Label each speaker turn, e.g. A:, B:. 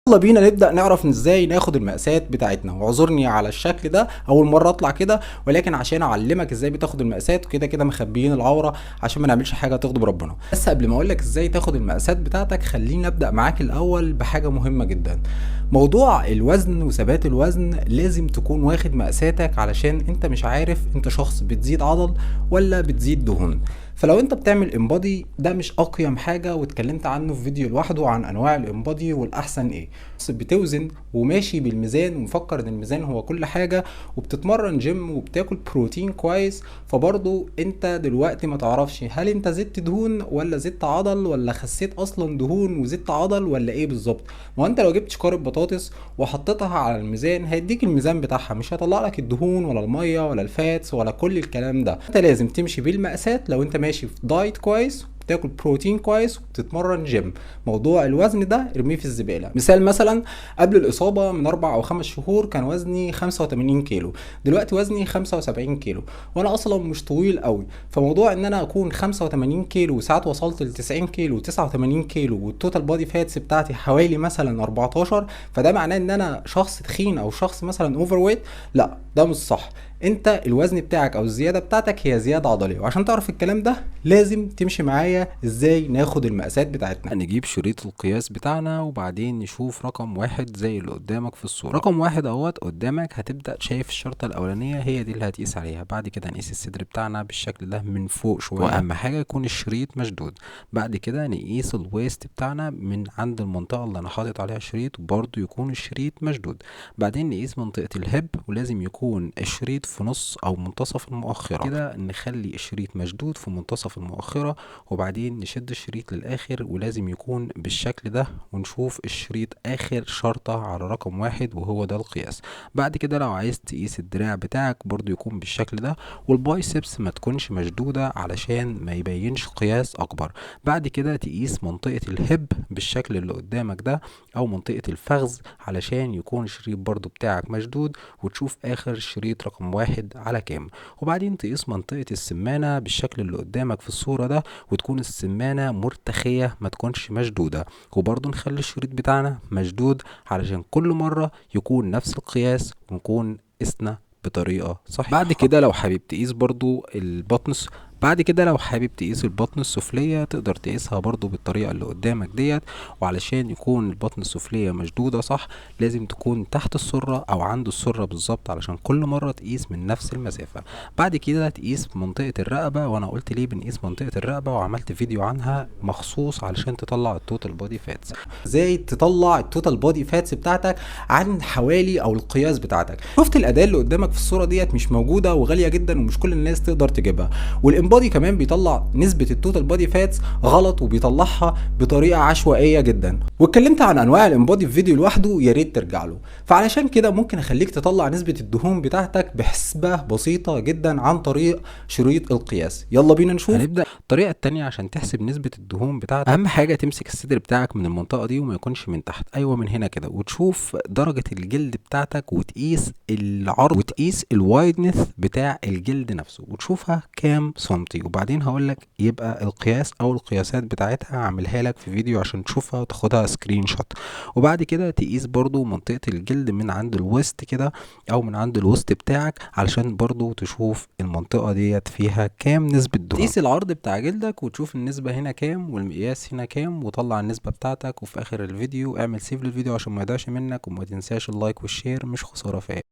A: يلا بينا نبدأ نعرف ازاي ناخد المقاسات بتاعتنا. واعذرني على الشكل ده، اول مرة اطلع كده، ولكن عشان اعلمك ازاي بتاخد المقاسات وكده كده مخبيين العورة عشان ما نعملش حاجة تغضب ربنا. بس قبل ما اقولك ازاي تاخد المقاسات بتاعتك خليني ابدأ معاك الاول بحاجة مهمة جدا. موضوع الوزن وثبات الوزن لازم تكون واخد مقاساتك، علشان انت مش عارف انت شخص بتزيد عضل ولا بتزيد دهون. فلو انت بتعمل انبادي ده مش اقيم حاجة، واتكلمت عنه في فيديو لوحده عن انواع الانبادي والاحسن ايه. بس بتوزن وماشي بالميزان ومفكر ان الميزان هو كل حاجة، وبتتمرن جيم وبتاكل بروتين كويس، فبرضو انت دلوقتي ما تعرفش هل انت زدت دهون ولا زدت عضل، ولا خسيت اصلا دهون وزدت عضل، ولا ايه بالظبط. ما انت لو جبت شكارة بطاطس وحطيتها على الميزان هيديك الميزان بتاعها، مش هيطلع لك الدهون ولا المية ولا الفاتس ولا كل الكلام ده. انت لازم تمشي بالمقاسات لو انت ماشي في دايت كويس، بتاكل بروتين كويس وبتتمرن جيم. موضوع الوزن ده ارميه في الزباله. مثال مثلا، قبل الاصابه من 4 او 5 شهور كان وزني 85 كيلو، دلوقتي وزني 75 كيلو، وانا اصلا مش طويل قوي. فموضوع ان انا اكون 85 كيلو وساعات وصلت ل 90 كيلو و89 كيلو والتوتال بادي فاتس بتاعتي حوالي مثلا 14، فده معناه ان انا شخص تخين او شخص مثلا اوفر ويت؟ لا، ده مش صح. انت الوزن بتاعك او الزياده بتاعتك هي زياده عضليه، وعشان تعرف الكلام ده لازم تمشي معايا ازاي ناخد المقاسات بتاعتنا.
B: نجيب شريط القياس بتاعنا وبعدين نشوف رقم 1 زي اللي قدامك في الصورة. رقم 1 اهوت قدامك، هتبدأ شايف الشرطة الأولانية هي دي اللي هتقيس عليها. بعد كده نقيس الصدر بتاعنا بالشكل ده من فوق شوية، وأهم حاجة يكون الشريط مشدود. بعد كده نقيس الويست بتاعنا من عند المنطقة اللي أنا حاطط عليها الشريط، وبرضه يكون الشريط مشدود. بعدين نقيس منطقة الهب، ولازم يكون الشريط في نص أو منتصف المؤخرة. كده نخلي الشريط مشدود في منتصف المؤخرة، وبعدين نشد الشريط للآخر ولازم يكون بالشكل ده، ونشوف الشريط اخر شرطة على رقم 1 وهو ده القياس. بعد كده لو عايز تقيس الدراع بتاعك برضو يكون بالشكل ده، والبايسبس ما تكونش مشدودة علشان ما يبينش قياس اكبر. بعد كده تقيس منطقة الهب بالشكل اللي قدامك ده، او منطقة الفخذ، علشان يكون الشريط برضو بتاعك مشدود، وتشوف اخر شريط رقم 1 على كام. وبعدين تقيس منطقة السمانة بالشكل اللي قدامك في الصورة ده، وتكون السمانة مرتخية ما تكونش مشدودة. وبرضو نخلي الشريط بتاعنا مشدود علشان كل مرة يكون نفس القياس ونكون قسنا بطريقة صحيحة. بعد كده لو حابب تقيس البطن السفلية تقدر تقيسها برضو بالطريقة اللي قدامك ديت. وعلشان يكون البطن السفلية مشدودة صح، لازم تكون تحت السرة او عند السرة بالظبط، علشان كل مرة تقيس من نفس المسافة. بعد كده تقيس منطقة الرقبة، وانا قلت ليه بنقيس منطقة الرقبة وعملت فيديو عنها مخصوص علشان تطلع التوتال بودي فاتس.
A: ازاي تطلع التوتال بودي فاتس بتاعتك عن حوالي او القياس بتاعتك. شفت الاداة اللي قدامك في الصورة ديت مش موجودة وغالية جدا ومش كل الناس تقدر تجيبها. والانبادي كمان بيطلع نسبة التوتال بودي فاتس غلط، وبيطلعها بطريقة عشوائية جدا. واتكلمت عن انواع الانبادي في فيديو لوحده، يا ريت ترجع له. فعلشان كده ممكن اخليك تطلع نسبة الدهون بتاعتك بحسبة بسيطة جدا عن طريق شريط القياس. يلا بينا نشوف.
B: هنبدأ الطريقة التانية عشان تحسب نسبة الدهون بتاعتك. أهم حاجة تمسك الصدر بتاعك من المنطقة دي وما يكونش من تحت، أيوة من هنا كده، وتشوف درجة الجلد بتاعتك وتقيس العرض وتقيس الوايدنس بتاع الجلد نفسه وتشوفها كام سنتي. وبعدين هقولك يبقى القياس أو القياسات بتاعتها هعملها لك في فيديو عشان تشوفها وتاخدها سكرين شوت. وبعد كده تقيس برضو منطقة الجلد من عند الوسط كده أو من عند الوسط بتاعك، علشان برضو تشوف المنطقة ديت فيها كام نسبة دهون. تقيس العرض بتاع جلدك وتشوف النسبة هنا كام والمقياس هنا كام، وطلع النسبة بتاعتك. وفي اخر الفيديو اعمل سيف للفيديو عشان ما يضيعش منك، وما تنساش اللايك والشير، مش خسارة فيا.